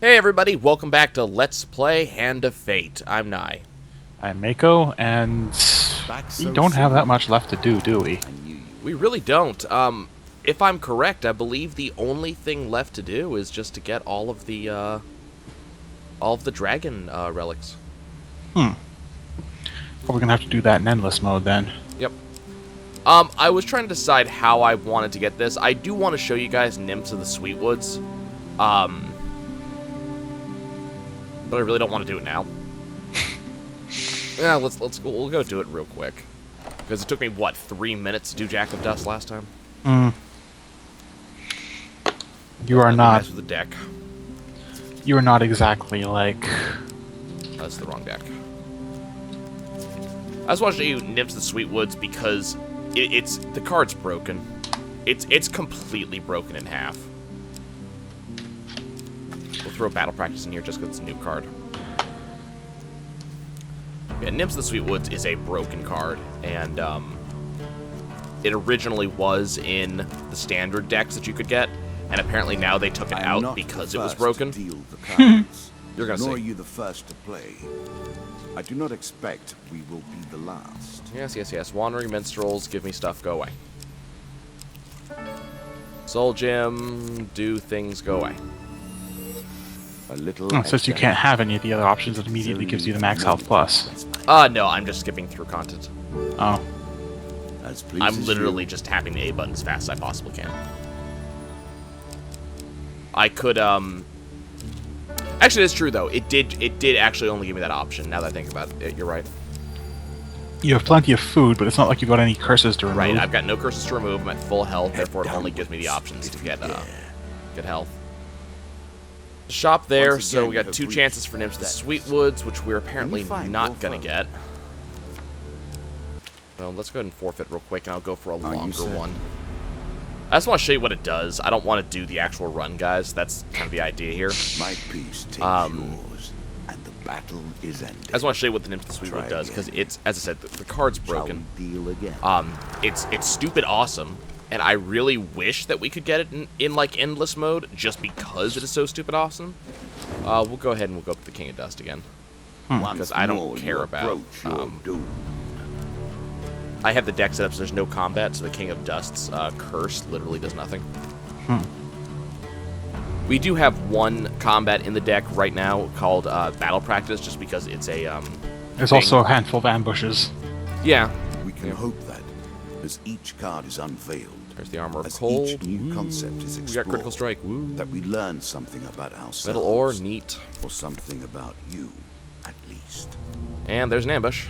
Hey everybody, welcome back to Let's Play Hand of Fate. I'm Nai. I'm Mako, and we don't have that much left to do we? We really don't. If I'm correct, I believe the only thing left to do is just to get all of the dragon relics. Well, we're gonna have to do that in endless mode then. Yep. I was trying to decide how I wanted to get this. I do want to show you guys Nymphs of the Sweetwoods. But I really don't want to do it now. Yeah, we'll go do it real quick. Because it took me, what, 3 minutes to do Jack of Dust last time? You are not. Mess with the deck. You are not exactly like. That's the wrong deck. I just want to show you Nymphs of the Sweetwoods because the card's broken. It's completely broken in half. We'll throw Battle Practice in here just because it's a new card. Yeah, Nymphs of the Sweetwoods is a broken card, and it originally was in the standard decks that you could get, and apparently now they took it out because it was broken. You're gonna Nor are see. you the first to play. I do not expect we will be the last. Yes. Wandering Minstrels, give me stuff, go away. Soul Gem, do things, go away. A little. Since you can't have any of the other options, it immediately gives you the max health plus. No, I'm just skipping through content. Oh. As I'm literally just tapping the A button as fast as I possibly can. I could, Actually, it's true, though. It did actually only give me that option, now that I think about it. You're right. You have plenty of food, but it's not like you've got any curses to remove. Right, I've got no curses to remove. I'm at full health, therefore it only gives me the options to get health. Shop there, so we got 2 chances for Nymphs of the Sweetwoods, which we're apparently not gonna get. Well, let's go ahead and forfeit real quick, and I'll go for a longer one. I just want to show you what it does. I don't want to do the actual run, guys. That's kind of the idea here. My piece takes yours, and the battle is ended. I just want to show you what the Nymphs of the Sweetwood does, because it's, as I said, the card's broken. Deal again. It's stupid awesome, and I really wish that we could get it in like endless mode, just because it is so stupid awesome. We'll go ahead and we'll go up to the King of Dust again, because I don't care about. I have the deck set up so there's no combat, so the King of Dust's curse literally does nothing. We do have 1 combat in the deck right now called Battle Practice, just because it's a There's also a handful of ambushes. Yeah. We can hope that, as each card is unveiled, There's the Armor of as Cold. each new concept is We got explored, Critical Strike. Woo. that we learn something about ourselves. Metal Ore, neat. Or something about you, at least. And there's an ambush.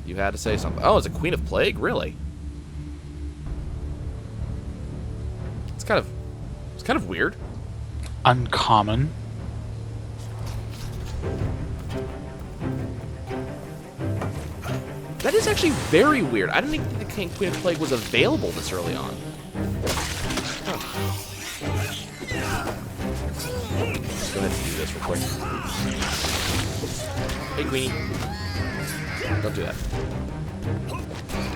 You had to say something. Oh, it's a Queen of Plague? Really? It's kind of weird. Uncommon. That is actually very weird. I didn't even think the Queen of Plague was available this early on. Huh. Let's go ahead and do this real quick. Hey, Queenie. Don't do that.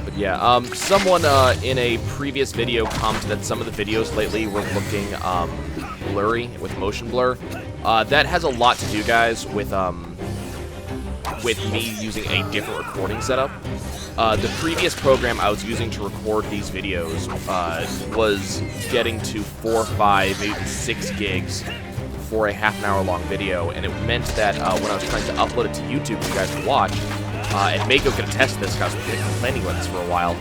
But yeah, someone in a previous video commented that some of the videos lately were looking blurry with motion blur. That has a lot to do, guys, with me using a different recording setup. The previous program I was using to record these videos was getting to 4, 5, maybe 6 gigs for a half-an-hour long video, and it meant that when I was trying to upload it to YouTube for you guys to watch, and Mako could attest to this because I was complaining about this for a while,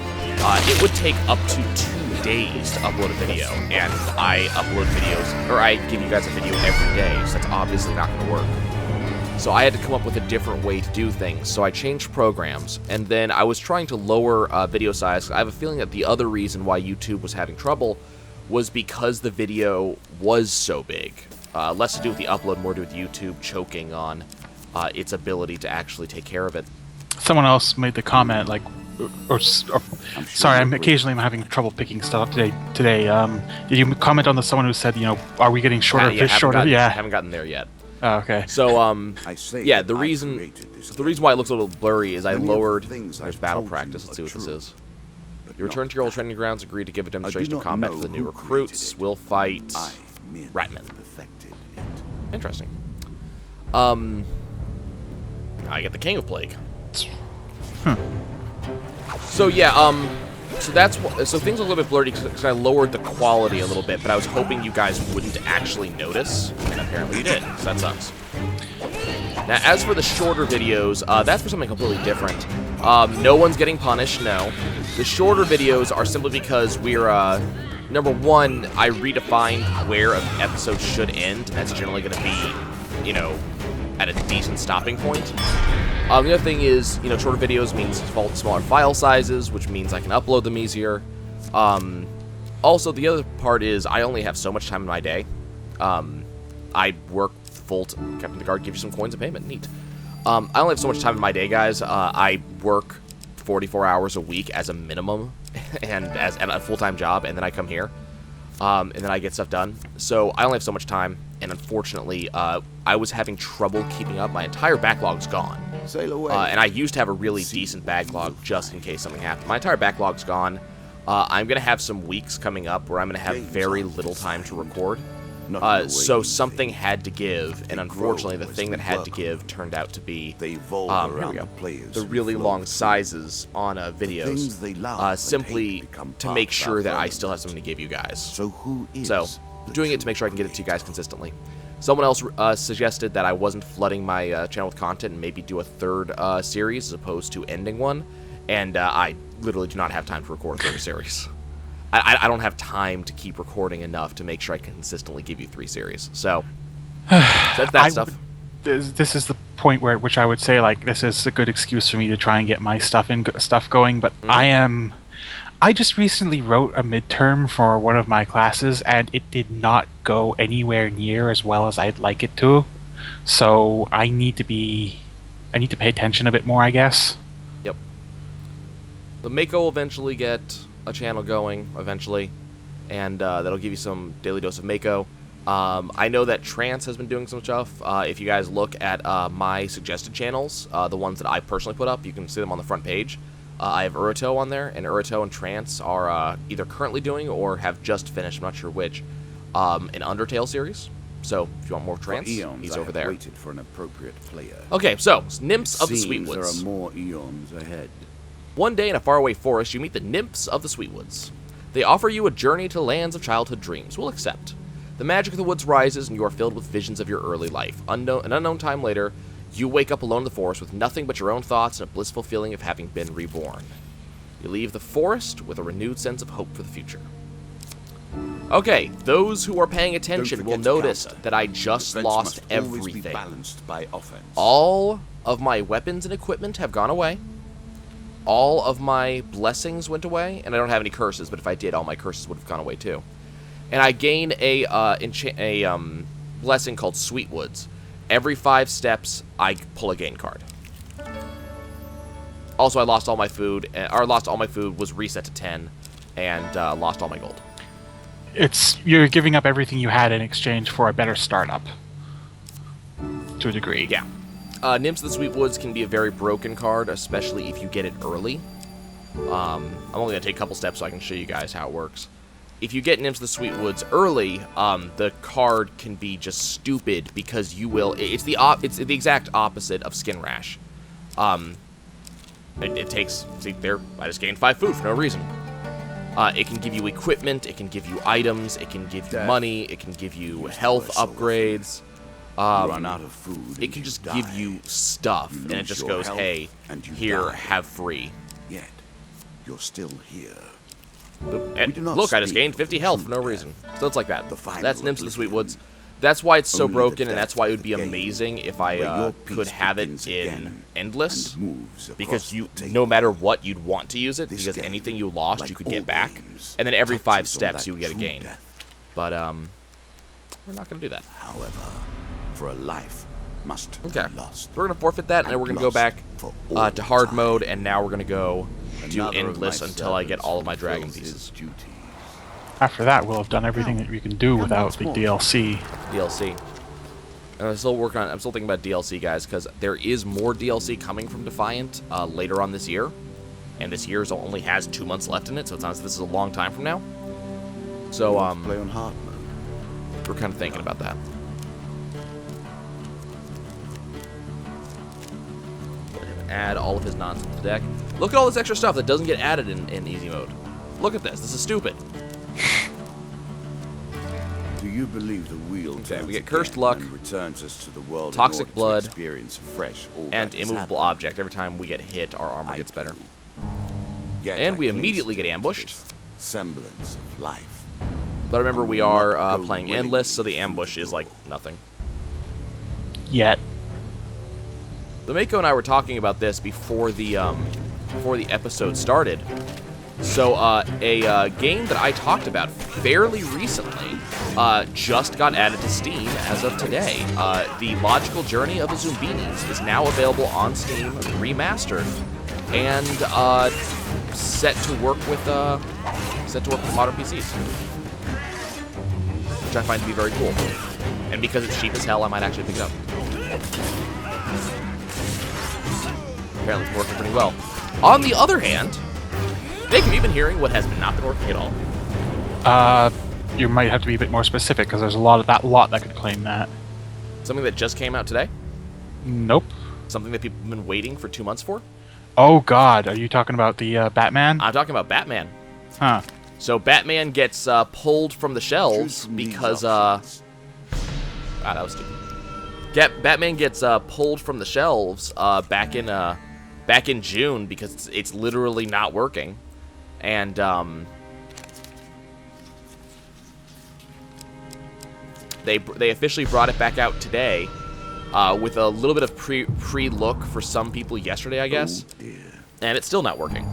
it would take up to 2 days to upload a video, and I upload videos, or I give you guys a video every day, so that's obviously not going to work. So I had to come up with a different way to do things, so I changed programs, and then I was trying to lower video size. I have a feeling that the other reason why YouTube was having trouble was because the video was so big. Less to do with the upload, more to do with YouTube choking on its ability to actually take care of it. Someone else made the comment, like, sorry, I'm occasionally having trouble picking stuff up today. Did you comment on someone who said, are we getting shorter fish, shorter? I haven't gotten there yet. Oh, okay. So, yeah, the I reason created this why it looks a little blurry is I Many of lowered. the things There's I've Battle told you Practice. Let's see are what this true, is. but You return not to your old that. training grounds. Agree to give a demonstration not of combat know for the new who recruits. created it. We'll fight I merely Ratman. perfected it. Interesting. I get the King of Plague. So yeah, so that's so things are a little bit blurry because I lowered the quality a little bit, but I was hoping you guys wouldn't actually notice, and apparently you did. So that sucks. Now, as for the shorter videos, that's for something completely different. No one's getting punished. No, the shorter videos are simply because we're number one, I redefined where an episode should end, and that's generally going to be, you know, at a decent stopping point. The other thing is, you know, shorter videos means smaller file sizes, which means I can upload them easier. Also, the other part is I only have so much time in my day. I work Captain the Guard gives you some coins of payment. Neat. I only have so much time in my day, guys. I work 44 hours a week as a minimum, and as a full-time job, and then I come here, and then I get stuff done. So I only have so much time, and unfortunately, I was having trouble keeping up. My entire backlog's gone. Sail away. And I used to have a really decent backlog just in case something happened. My entire backlog's gone. I'm going to have some weeks coming up where I'm going to have very little time to record. So something had to give, and unfortunately the thing that had to give turned out to be here we go, the really long sizes on videos, simply to make sure that I still have something to give you guys. So doing it to make sure I can get it to you guys consistently. Someone else suggested that I wasn't flooding my channel with content and maybe do a third series as opposed to ending one, and I literally do not have time to record a third series. I don't have time to keep recording enough to make sure I can consistently give you 3 series. So that's that stuff. This is the point which I would say, like, this is a good excuse for me to try and get my stuff going. But I just recently wrote a midterm for one of my classes, and it did not go anywhere near as well as I'd like it to. So I need to pay attention a bit more, I guess. Yep. The Mako will eventually get a channel going eventually, and that'll give you some daily dose of Mako. I know that Trance has been doing some stuff. If you guys look at my suggested channels, the ones that I personally put up, you can see them on the front page. I have Urito on there, and Urito and Trance are either currently doing or have just finished, I'm not sure which, an Undertale series. So if you want more Trance, he's over there. Waited for an appropriate player. Okay, so Nymphs of the Sweetwoods. There are more eons ahead. One day in a faraway forest, you meet the Nymphs of the Sweetwoods. They offer you a journey to lands of childhood dreams. We'll accept. The magic of the woods rises, and you are filled with visions of your early life. An unknown time later, you wake up alone in the forest with nothing but your own thoughts and a blissful feeling of having been reborn. You leave the forest with a renewed sense of hope for the future. Okay, those who are paying attention will notice that I just lost everything. All of my weapons and equipment have gone away. All of my blessings went away, and I don't have any curses, but if I did, all my curses would have gone away too. And I gained a blessing called Sweetwoods. Every 5 steps, I pull a gain card. Also, I lost all my food, was reset to 10, and lost all my gold. You're giving up everything you had in exchange for a better startup, to a degree. Yeah. Nymphs of the Sweetwoods can be a very broken card, especially if you get it early. I'm only going to take a couple steps so I can show you guys how it works. If you get Nymphs of the Sweetwoods early, the card can be just stupid because you will... It's the exact opposite of Skin Rash. It takes... See, there, I just gained 5 food for no reason. It can give you equipment, it can give you items, it can give you money, it can give you health upgrades. Run out of food. It can just give you stuff, and it just goes, hey, here, have free. Yet, you're still here. Look, I just gained 50 health for no reason. So it's like that. That's Nymphs of the Sweetwoods. That's why it's so broken, and that's why it would be amazing if I could have it in Endless. Because no matter what, you'd want to use it, because anything you lost, you could get back. And then every 5 steps, you would get a gain. But, we're not going to do that. However, for a life must be lost. We're going to forfeit that, and then we're going to go back to hard mode, and now we're going to go do Endless until I get all of my dragon pieces. After that, we'll have done everything that we can do without the DLC. And I'm still thinking about DLC, guys, because there is more DLC coming from Defiant later on this year. And this year only has 2 months left in it, so it's not, this is a long time from now. So, play on hard mode. We're kind of thinking about that. add all of his nonsense to the deck. Look at all this extra stuff that doesn't get added in easy mode. Look at this. This is stupid. Do you believe the wheel Okay, turns we get Cursed again Luck, and returns us to the world in Toxic order to Blood, experience fresh all and that has Immovable happened? Object. Every time we get hit, our armor I gets better. do. Yet And I we cling immediately still get to ambushed. this semblance of life. But remember, we I will are not go playing willingly Endless, so the through ambush the is like door. nothing. Yet. The Mako and I were talking about this before the episode started. So a game that I talked about fairly recently just got added to Steam as of today. The Logical Journey of the Zumbinis is now available on Steam, remastered, and set to work with modern PCs, which I find to be very cool. And because it's cheap as hell, I might actually pick it up. Apparently it's working pretty well. On the other hand, Jacob, you've been hearing what has not been working at all. You might have to be a bit more specific because there's a lot that could claim that. Something that just came out today? Nope. Something that people have been waiting for 2 months for? Oh God, are you talking about the Batman? I'm talking about Batman. Huh. So Batman gets pulled from the shelves Choose from these because options. that was stupid. Batman gets pulled from the shelves back in June because it's literally not working, and they officially brought it back out today with a little bit of pre-look for some people yesterday, I guess, Oh dear. and it's still not working.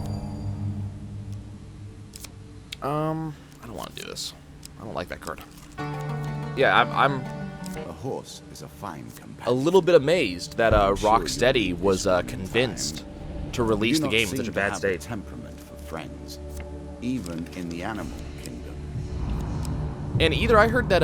I don't want to do this. I don't like that card. Yeah, I'm A horse is a fine companion. a little bit amazed that sure Rocksteady you'll be was this one in convinced time. to release You the do game not in such a seem to bad have state. temperament for friends, even in the animal kingdom. And either I heard that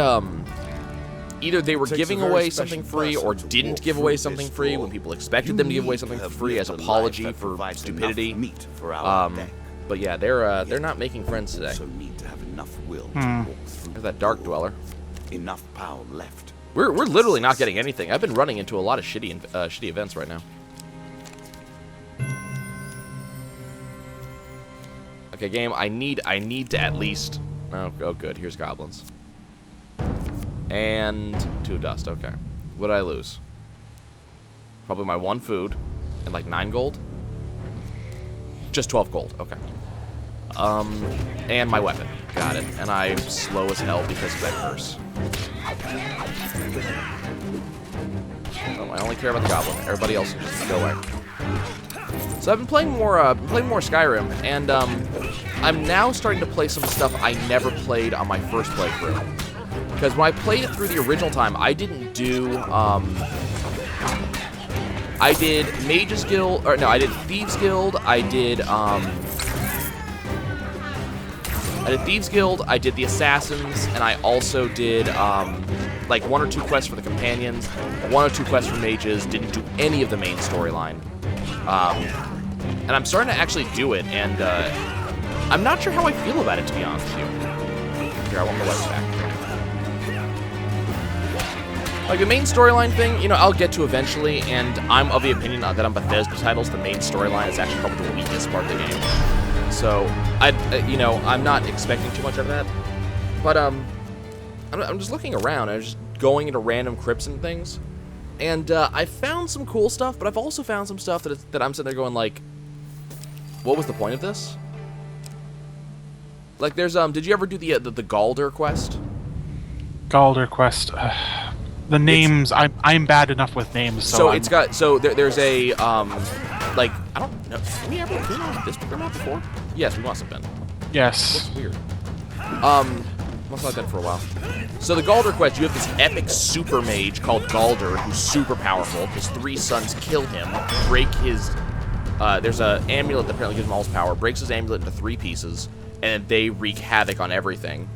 either they were Takes a giving very away special something free person or to didn't walk give away through something this free door. when people expected You them to give away need something to for have free as lived a life apology that for provides enough stupidity. meat for our deck. But yeah, they're not making friends today. Also need to have enough will to walk through There's that the Dark door. Dweller. Enough power left. We're literally not getting anything. I've been running into a lot of shitty events right now. Okay, game. I need to at least. Oh, good. Here's goblins. And 2 dust. Okay. What did I lose? Probably my 1 food and like 9 gold. Just 12 gold. Okay. And my weapon. Got it. And I'm slow as hell because of that curse. Oh, I only care about the goblin. Everybody else can just go away. So I've been playing more Skyrim, and I'm now starting to play some stuff I never played on my first playthrough. Because when I played it through the original time, I didn't do I did Mage's Guild, or no, I did Thieves Guild. I did Thieves Guild, I did the Assassins, and I also did, like, 1 or 2 quests for the Companions, 1 or 2 quests for Mages, didn't do any of the main storyline. And I'm starting to actually do it, and, I'm not sure how I feel about it, to be honest with you. Here, I want the weapon back. Like, the main storyline thing, you know, I'll get to eventually, and I'm of the opinion that on Bethesda titles, the main storyline is actually probably the weakest part of the game. So, I'm not expecting too much of that. But, I'm just looking around. I'm just going into random crypts and things. And, I found some cool stuff, but I've also found some stuff that I'm sitting there going, like, what was the point of this? Like, there's, did you ever do the Galder quest? Galder Quest. The names, I'm bad enough with names, so it's got, so there's a, like, I don't know, have we ever been on this particular map before? Yes, we must have been. Yes. Weird. Must not have been for a while. So the Galder quest, you have this epic super mage called Galder, who's super powerful. His 3 sons kill him, break his, there's an amulet that apparently gives him all his power, breaks his amulet into 3 pieces, and they wreak havoc on everything.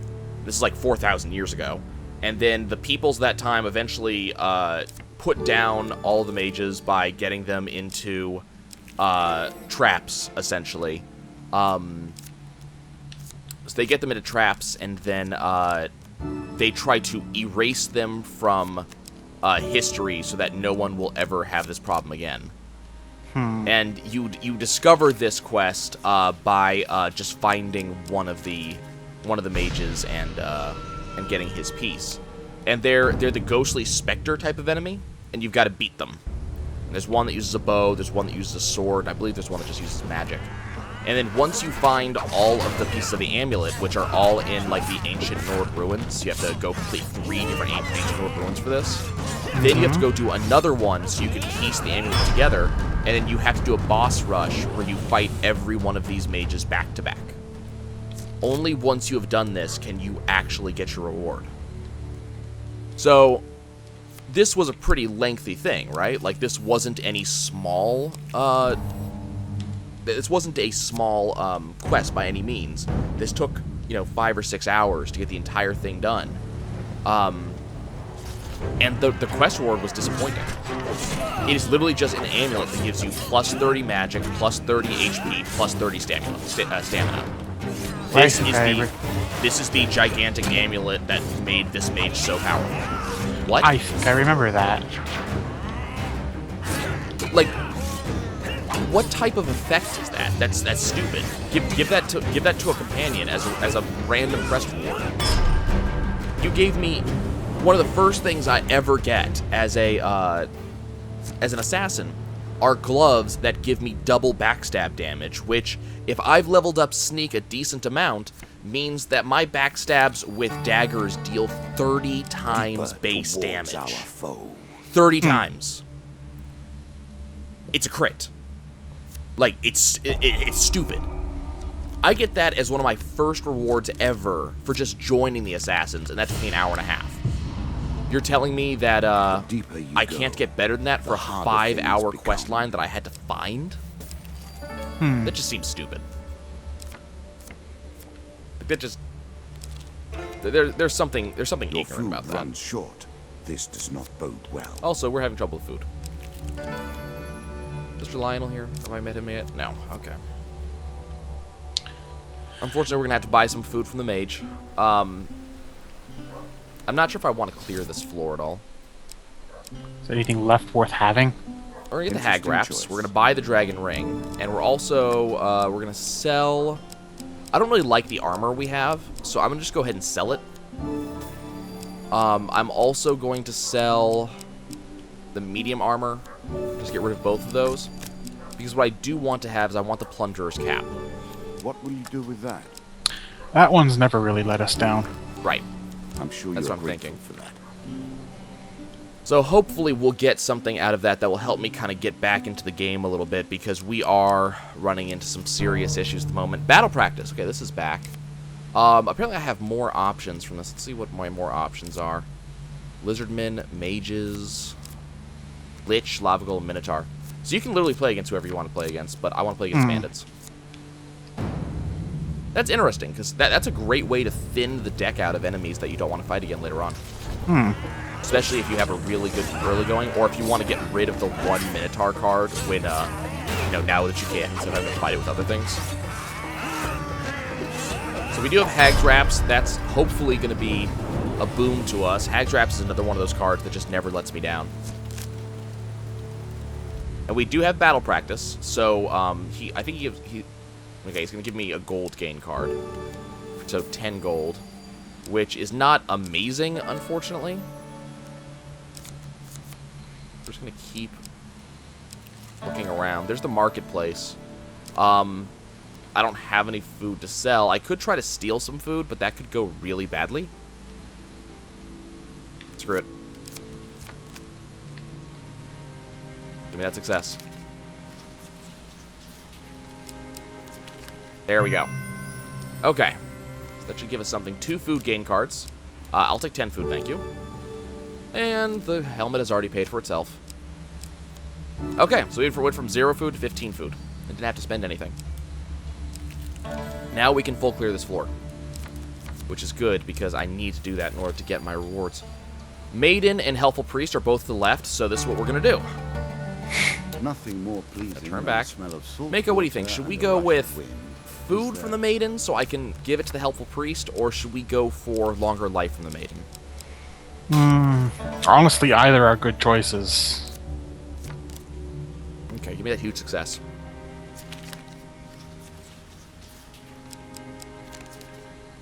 This is like 4,000 years ago. And then the peoples that time eventually put down all the mages by getting them into traps, essentially. So they get them into traps, and then they try to erase them from history so that no one will ever have this problem again. And you discover this quest by just finding one of the mages and getting his piece. And they're the ghostly specter type of enemy, and you've got to beat them. And there's one that uses a bow, there's one that uses a sword, and I believe there's one that just uses magic. And then once you find all of the pieces of the amulet, which are all in like the ancient Nord ruins, you have to go complete 3 different ancient Nord ruins for this. Then you have to go do another one so you can piece the amulet together, and then you have to do a boss rush where you fight every one of these mages back to back. Only once you have done this can you actually get your reward. So this was a pretty lengthy thing, right? Like this wasn't any small this wasn't a small quest by any means. This took, 5 or 6 hours to get the entire thing done. And the quest reward was disappointing. It is literally just an amulet that gives you plus 30 magic, plus 30 HP, plus 30 stamina. This is the gigantic amulet that made this mage so powerful. What? I think I remember that. Like, what type of effect is that? That's stupid. Give that to a companion as a random quest reward. You gave me one of the first things I ever get as an assassin are gloves that give me double backstab damage, which, if I've leveled up Sneak a decent amount, means that my backstabs with daggers deal 30 times base damage. 30 times. It's a crit. Like, it's stupid. I get that as one of my first rewards ever for just joining the Assassins, and that took me an hour and a half. You're telling me that I can't get better than that for a 5-hour quest line that I had to find? That just seems stupid. That just there's something ignorant about that. Runs short. This does not bode well. Also, we're having trouble with food. Mr. Lionel here? Have I met him yet? No. Okay. Unfortunately, we're gonna have to buy some food from the mage. I'm not sure if I want to clear this floor at all. Is there anything left worth having? We're gonna get the hag wraps. We're gonna buy the dragon ring, and we're also we're gonna sell. I don't really like the armor we have, so I'm gonna just go ahead and sell it. I'm also going to sell the medium armor. Just get rid of both of those, because what I do want to have is I want the plunderer's cap. What will you do with that? That one's never really let us down. Right. I'm sure That's you're what I'm thinking. for that. So hopefully we'll get something out of that will help me kind of get back into the game a little bit, because we are running into some serious issues at the moment. Battle practice. Okay, this is back. Apparently I have more options from this. Let's see what my more options are. Lizardmen, mages, lich, lava golem, minotaur. So you can literally play against whoever you want to play against, but I want to play against bandits. That's interesting, because that's a great way to thin the deck out of enemies that you don't want to fight again later on. Especially if you have a really good early going, or if you want to get rid of the one Minotaur card when, now that you can, instead of having to fight it with other things. So we do have Hag's Wraps. That's hopefully going to be a boom to us. Hag's Wraps is another one of those cards that just never lets me down. And we do have Battle Practice, so I think he's going to give me a gold gain card. So 10 gold, which is not amazing, unfortunately. We're just going to keep looking around. There's the marketplace. I don't have any food to sell. I could try to steal some food, but that could go really badly. Screw it. Give me that success. There we go. Okay. So that should give us something. 2 food gain cards. I'll take 10 food, thank you. And the helmet has already paid for itself. Okay, so we went from 0 food to 15 food. I didn't have to spend anything. Now we can full clear this floor, which is good because I need to do that in order to get my rewards. Maiden and Helpful Priest are both to the left, so this is what we're going to do. Nothing more pleasing Turn than back. the smell of salt Mako, what do you think? water Should we and go the rush with of wind. food from the Maiden so I can give it to the Helpful Priest, or should we go for longer life from the Maiden? Honestly, either are good choices. Okay, Give me that huge success.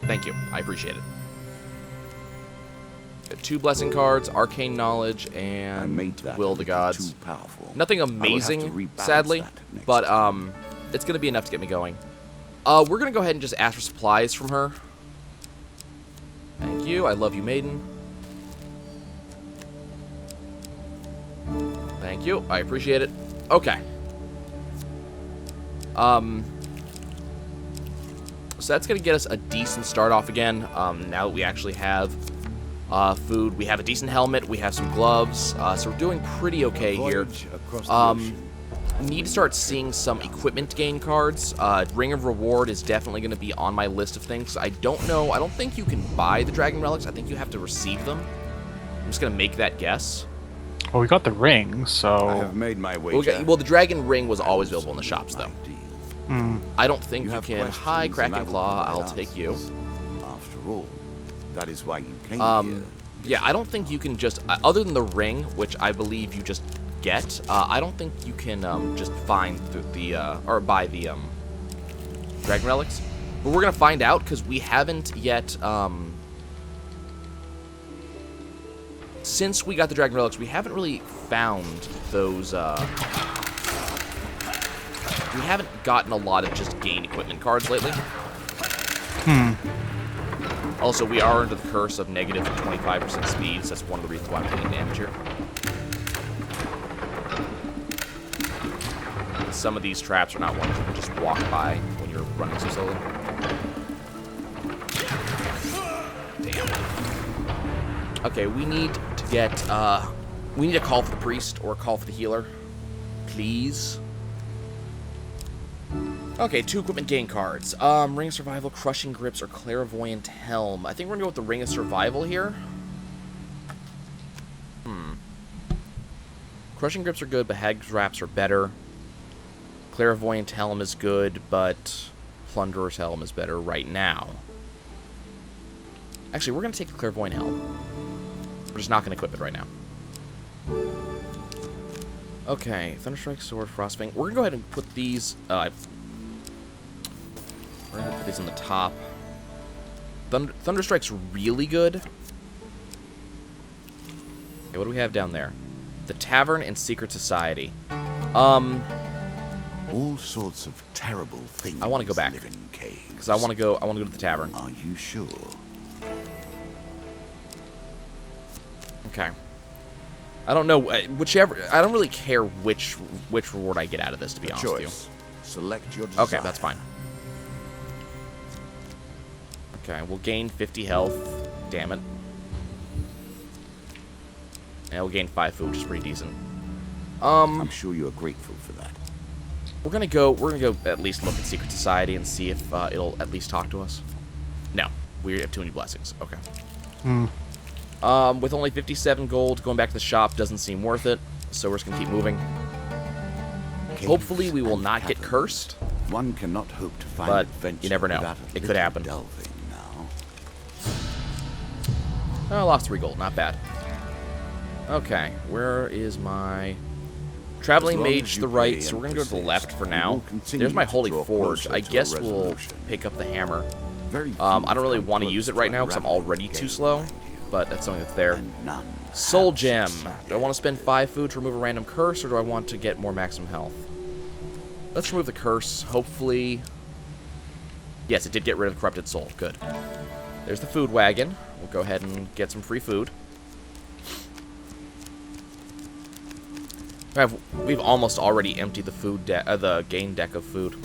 Thank you. I appreciate it. Got 2 blessing cards, arcane knowledge, I and made that will of the gods. too powerful. Nothing I will have to amazing, rebalance sadly, that next but time. it's gonna be enough to get me going. We're gonna go ahead and just ask for supplies from her. Thank you. I love you, maiden. Thank you. I appreciate it. Okay. So that's gonna get us a decent start off again. Now that we actually have food, we have a decent helmet, we have some gloves, so we're doing pretty okay here. Voyage across the ocean. Need to start seeing some equipment gain cards. Ring of Reward is definitely going to be on my list of things. I don't know. I don't think you can buy the Dragon Relics. I think you have to receive them. I'm just going to make that guess. Well, we got the ring, I so have made my wager. Well, the Dragon Ring was always available in the shops, though. Deal. I don't think you have can. questions, Hi, and Kraken I will Claw. provide I'll take you. answers. After all, that is why you came here. Yeah, I don't think you can just, other than the ring, which I believe you just get, I don't think you can just find or buy the Dragon Relics. But we're going to find out, because we haven't yet, since we got the Dragon Relics, we haven't really found those, we haven't gotten a lot of just gain equipment cards lately. Also, we are under the curse of negative 25% speed, so that's one of the reasons why I'm taking damage here. Some of these traps are not ones you can just walk by when you're running so slowly. Damn. Okay, we need to get, we need to call for the priest or call for the healer. Please. Okay, 2 equipment gain cards. Ring of Survival, Crushing Grips, or Clairvoyant Helm. I think we're gonna go with the Ring of Survival here. Crushing Grips are good, but Hag's Wraps are better. Clairvoyant Helm is good, but Plunderer's Helm is better right now. Actually, we're gonna take the Clairvoyant Helm. We're just not gonna equip it right now. Okay, Thunderstrike, Sword, Frostfang. We're gonna go ahead and put these, we're gonna put these on the top. Thunderstrike's really good. Okay, what do we have down there? The Tavern and Secret Society. All sorts of terrible things I wanna go back. live in caves. Because I wanna go to the tavern. Are you sure? Okay. I don't know, whichever, I don't really care which reward I get out of this, to be honest with you. Choice. Select your desire. Okay, that's fine. Okay, we'll gain 50 health. Damn it. And we'll gain 5 food, which is pretty decent. I'm sure you are grateful for that. We're gonna go at least look at Secret Society and see if it'll at least talk to us. No, we have too many blessings. Okay. With only 57 gold, going back to the shop doesn't seem worth it, so we're just gonna keep moving. Hopefully we will not get cursed. One cannot hope to find But adventure you never know. without a It could little happen. delving now. Oh, I lost 3 gold, not bad. Okay, where is my... Traveling As long Mage as to you the right, pray so we're and going to go to the left persist, for we now. will continue There's my to Holy draw Forge. closer I to a guess we'll resolution. pick up the hammer. Very few I don't really find want to close use it right now because I'm unraveling already the too game slow, behind you, but that's something that's there. and none Soul have Gem. succeeded. Do I want to spend 5 food to remove a random curse, or do I want to get more maximum health? Let's remove the curse. Hopefully... Yes, it did get rid of the Corrupted Soul. Good. There's the food wagon. We'll go ahead and get some free food. We've almost already emptied the food the gain deck of food.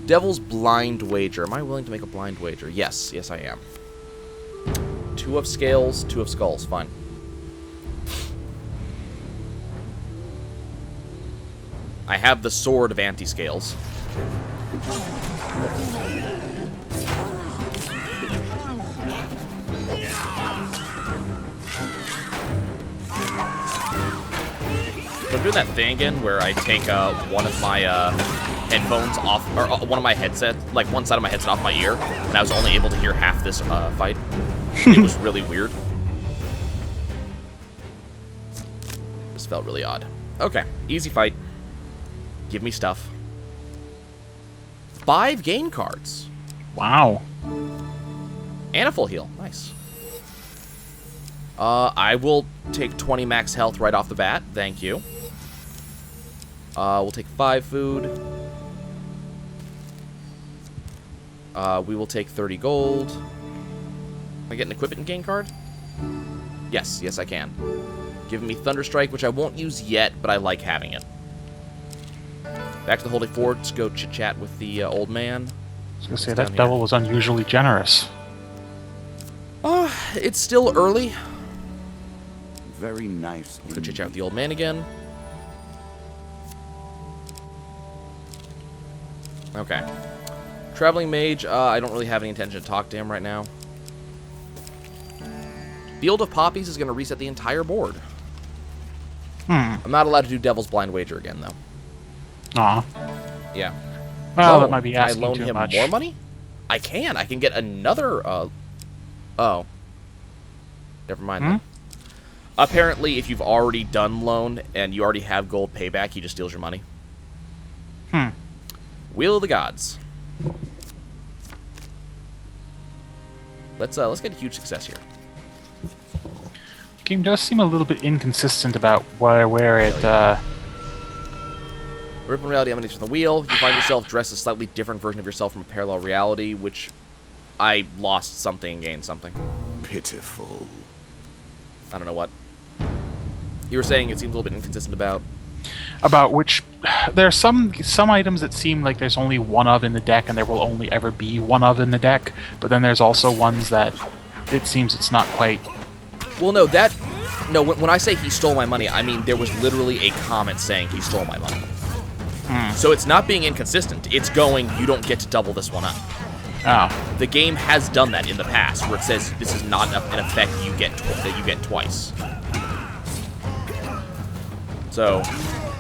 Devil's Blind Wager. Am I willing to make a blind wager? Yes. Yes, I am. 2 of scales, 2 of skulls. Fine. I have the Sword of Anti-Scales. So I'm doing that thing again where I take one of my headphones off, or one of my headsets, like one side of my headset off my ear, and I was only able to hear half this fight. It was really weird. This felt really odd. Okay, easy fight. Give me stuff. 5 gain cards. Wow. And a full heal. Nice. I will take 20 max health right off the bat. Thank you. We'll take 5 food. We will take 30 gold. Can I get an equipment gain card? Yes, yes I can. Giving me Thunderstrike, which I won't use yet, but I like having it. Back to the Holy Fort to go chit-chat with the old man. I was gonna say What's that down devil here? was unusually generous. It's still early. Very nice. Go chit-chat with the old man again. Okay. Traveling Mage, I don't really have any intention to talk to him right now. Field of Poppies is going to reset the entire board. I'm not allowed to do Devil's Blind Wager again, though. Aw. Yeah. Well, Oh, that might be can I asking loan too him much. more money? I can. I can get another, Oh. Never mind then. Apparently, if you've already done loan and you already have gold payback, he just steals your money. Wheel of the Gods. Let's get a huge success here. Game does seem a little bit inconsistent about where it. Rip and reality emanates from the wheel. You find yourself dressed as a slightly different version of yourself from a parallel reality, which I lost something and gained something. Pitiful. I don't know what. You were saying it seems a little bit inconsistent About which there are some items that seem like there's only one of in the deck, and there will only ever be one of in the deck. But then there's also ones that it seems it's not quite. Well, no, when I say he stole my money, I mean there was literally a comment saying he stole my money. So it's not being inconsistent. It's going, you don't get to double this one up. Oh, The game has done that in the past, where it says this is not an effect that you get twice. So,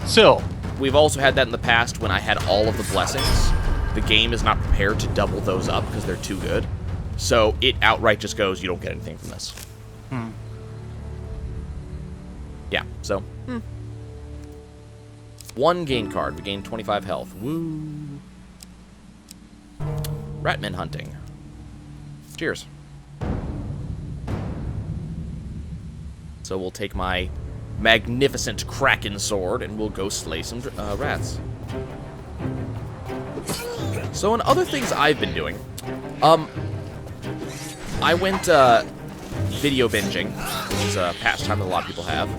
still. we've also had that in the past when I had all of the blessings. The game is not prepared to double those up because they're too good. So it outright just goes, you don't get anything from this. Yeah, so. 1 gain card. We gain 25 health. Woo. Ratman hunting. Cheers. So we'll take my magnificent Kraken sword and we'll go slay some rats. So in other things I've been doing, I went video binging, which is a pastime that a lot of people have.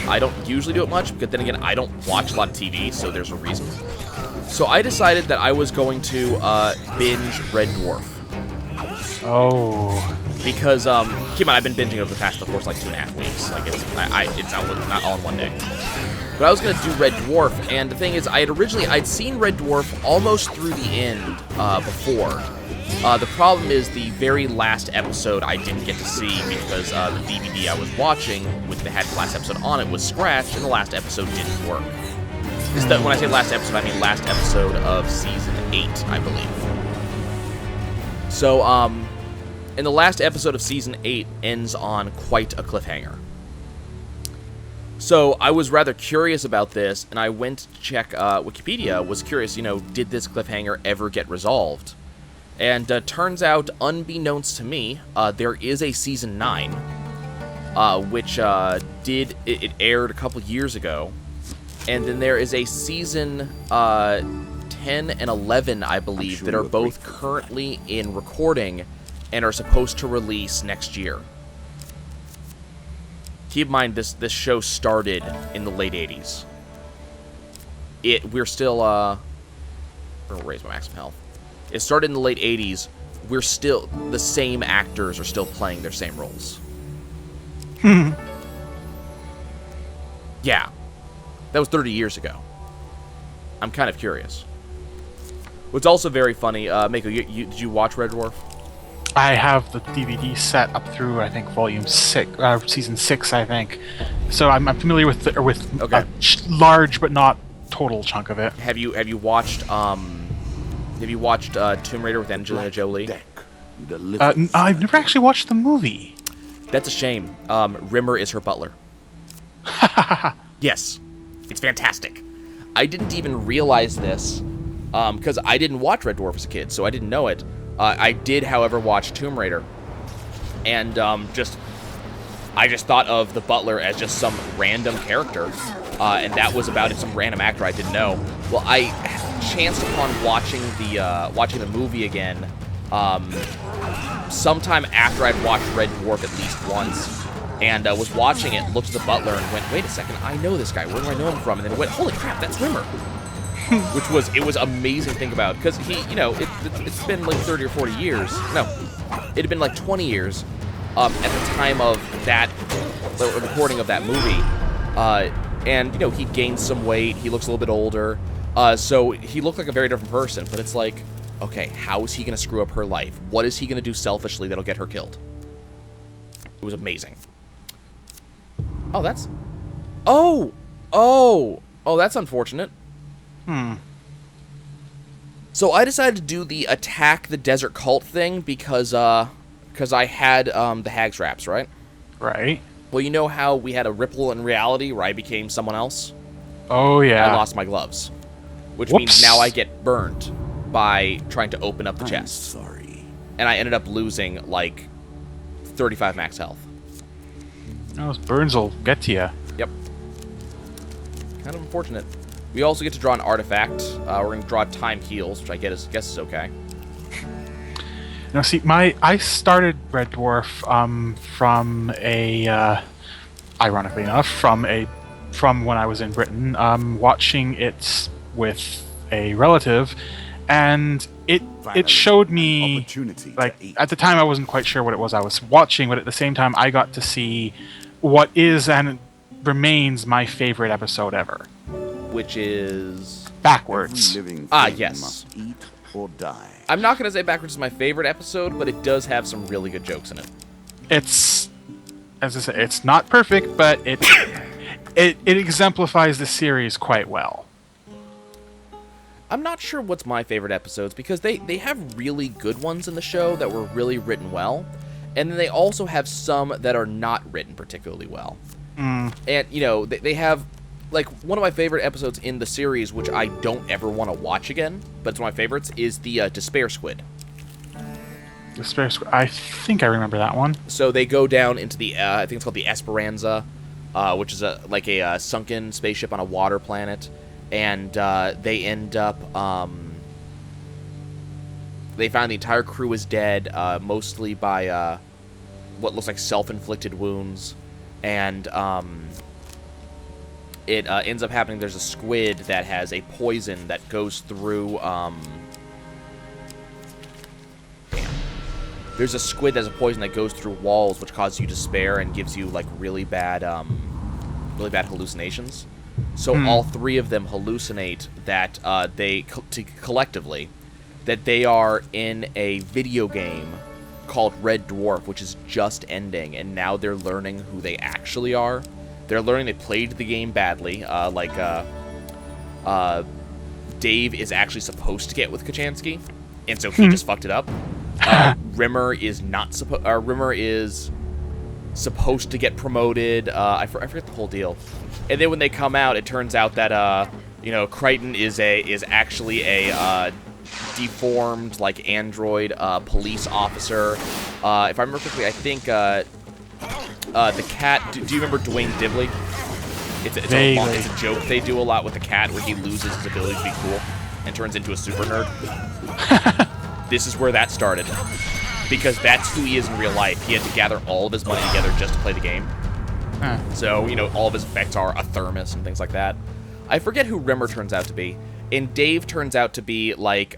I don't usually do it much, but then again, I don't watch a lot of TV, so there's a reason. So I decided that I was going to binge Red Dwarf. Oh. Because, keep in mind, I've been binging over the past, of course, like 2.5 weeks. Like, it's not all in one day. But I was going to do Red Dwarf, and the thing is, I'd seen Red Dwarf almost through the end before. The problem is the very last episode I didn't get to see because the DVD I was watching, which had the last episode on it, was scratched, and the last episode didn't work. When I say last episode, I mean last episode of Season 8, I believe. So, and the last episode of Season 8 ends on quite a cliffhanger. So I was rather curious about this, and I went to check Wikipedia, was curious, did this cliffhanger ever get resolved? And turns out, unbeknownst to me, there is a Season 9, which it aired a couple years ago. And then there is a Season 10 and 11, I believe, sure that are you'll both agree. currently in recording and are supposed to release next year. Keep in mind, this show started in the late 80s. We're still, I'm gonna raise my maximum health. It started in the late 80s. We're still, the same actors are still playing their same roles. Yeah. That was 30 years ago. I'm kind of curious. What's also very funny, Mako, did you watch Red Dwarf? I have the DVD set up through, I think, volume 6, season 6, I think. So I'm familiar with Okay. a large but not total chunk of it. Have you watched Tomb Raider with Angelina Jolie? Deck. You delivered. I've never actually watched the movie. That's a shame. Rimmer is her butler. Yes. It's fantastic. I didn't even realize this because I didn't watch Red Dwarf as a kid, so I didn't know it. I did, however, watch Tomb Raider, and I just thought of the butler as just some random character, and that was about it, some random actor I didn't know. Well, I chanced upon watching the movie again sometime after I'd watched Red Dwarf at least once. And was watching it, looked at the butler, and went, wait a second, I know this guy. Where do I know him from? And then went, holy crap, that's Rimmer. It was amazing to think about. Because he, you know, it's been like 30 or 40 years. No, it had been like 20 years at the time of the recording of that movie. And, you know, he gained some weight. He looks a little bit older. So he looked like a very different person. But it's like, okay, how is he going to screw up her life? What is he going to do selfishly that'll get her killed? It was amazing. Oh, that's... Oh, that's unfortunate. So I decided to do the attack the desert cult thing because I had the Hag's Raps, right? Right. Well, you know how we had a ripple in reality where I became someone else? Oh, yeah. I lost my gloves. Which Whoops. means now I get burned by trying to open up the I'm chest. sorry. And I ended up losing, like, 35 max health. Those burns will get to you. Yep. Kind of unfortunate. We also get to draw an artifact. We're going to draw Time Heals, which I guess is okay. Now, see, I started Red Dwarf from a, ironically enough, from when I was in Britain, watching it with a relative, and it showed me, Opportunity like, to eat. at the time I wasn't quite sure what it was I was watching, but at the same time I got to see what is and remains my favorite episode ever. Which is... Backwards. Every living Ah, thing yes. must eat or die. I'm not going to say Backwards is my favorite episode, but it does have some really good jokes in it. It's, as I say, it's not perfect, but it exemplifies the series quite well. I'm not sure what's my favorite episodes, because they have really good ones in the show that were really written well, and then they also have some that are not written particularly well. And, you know, they have... Like, one of my favorite episodes in the series, which I don't ever want to watch again, but it's one of my favorites, is the Despair Squid. Despair Squid. I think I remember that one. So they go down into the, I think it's called the Esperanza, which is like a sunken spaceship on a water planet, and they end up, they find the entire crew is dead, mostly by what looks like self-inflicted wounds, and it ends up happening, there's a squid that has a poison that goes through, There's a squid that has a poison that goes through walls, which causes you despair and gives you, like, really bad hallucinations. So all three of them hallucinate that collectively, that they are in a video game called Red Dwarf, which is just ending, and now they're learning who they actually are. They're learning they played the game badly, Dave is actually supposed to get with Kachansky, and so he just fucked it up. Rimmer is supposed to get promoted. I forget the whole deal. And then when they come out, it turns out that Crichton is actually a deformed, like, android police officer. If I remember correctly, I think the cat. Do you remember Dwayne Dibley? It's a joke they do a lot with the cat, where he loses his ability to be cool and turns into a super nerd. This is where that started, because that's who he is in real life. He had to gather all of his money together just to play the game. So, all of his effects are a thermos and things like that. I forget who Rimmer turns out to be. And Dave turns out to be, like,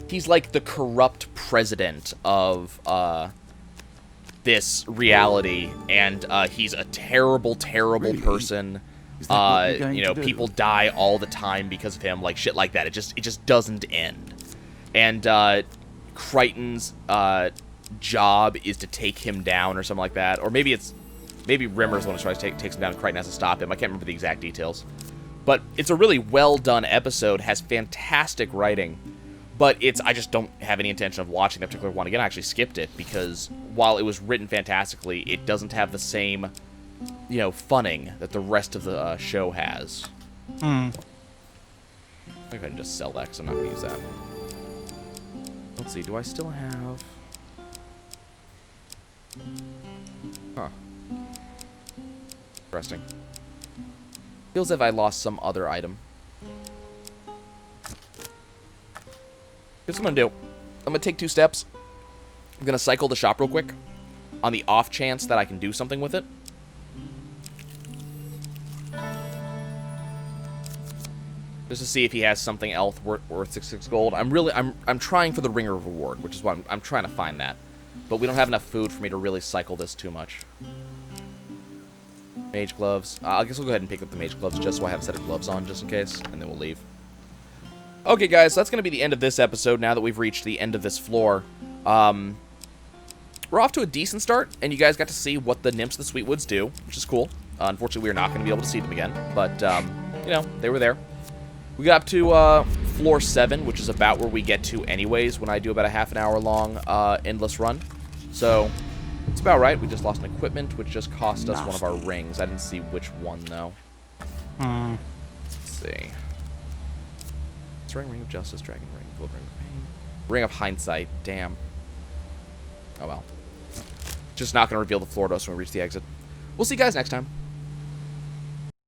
he's like the corrupt president of, this reality, and, he's a terrible, terrible Really? person. Is that what you're going to do? People die all the time because of him, like, shit like that. It just doesn't end. And, Crichton's, job is to take him down or something like that. Or maybe Rimmer's the one who tries to takes him down and Crichton has to stop him. I can't remember the exact details. But it's a really well-done episode, has fantastic writing, but I just don't have any intention of watching that particular one again. I actually skipped it, because while it was written fantastically, it doesn't have the same you know, funning that the rest of the show has. Hmm. I can just sell that because I'm not going to use that. Let's see, do I still have... Huh. Interesting. Feels as if I lost some other item. Here's what I'm going to do. I'm going to take 2 steps. I'm going to cycle the shop real quick. On the off chance that I can do something with it. Just to see if he has something else worth 66 gold. I'm trying for the Ringer reward, which is what I'm trying to find that. But we don't have enough food for me to really cycle this too much. Mage gloves. I guess we'll go ahead and pick up the mage gloves just so I have a set of gloves on, just in case, and then we'll leave. Okay, guys, so that's going to be the end of this episode now that we've reached the end of this floor. We're off to a decent start, and you guys got to see what the Nymphs of the Sweetwoods do, which is cool. Unfortunately, we're not going to be able to see them again, but, you know, they were there. We got up to floor 7, which is about where we get to anyways when I do about a half an hour long endless run. So, it's about right. We just lost an equipment, which just cost us one of our rings. I didn't see which one, though. Hmm. Let's see. Ring of Justice, Dragon Ring, Gold Ring of Pain. Ring of Hindsight, damn. Oh well. Just not going to reveal the floor to us when we reach the exit. We'll see you guys next time.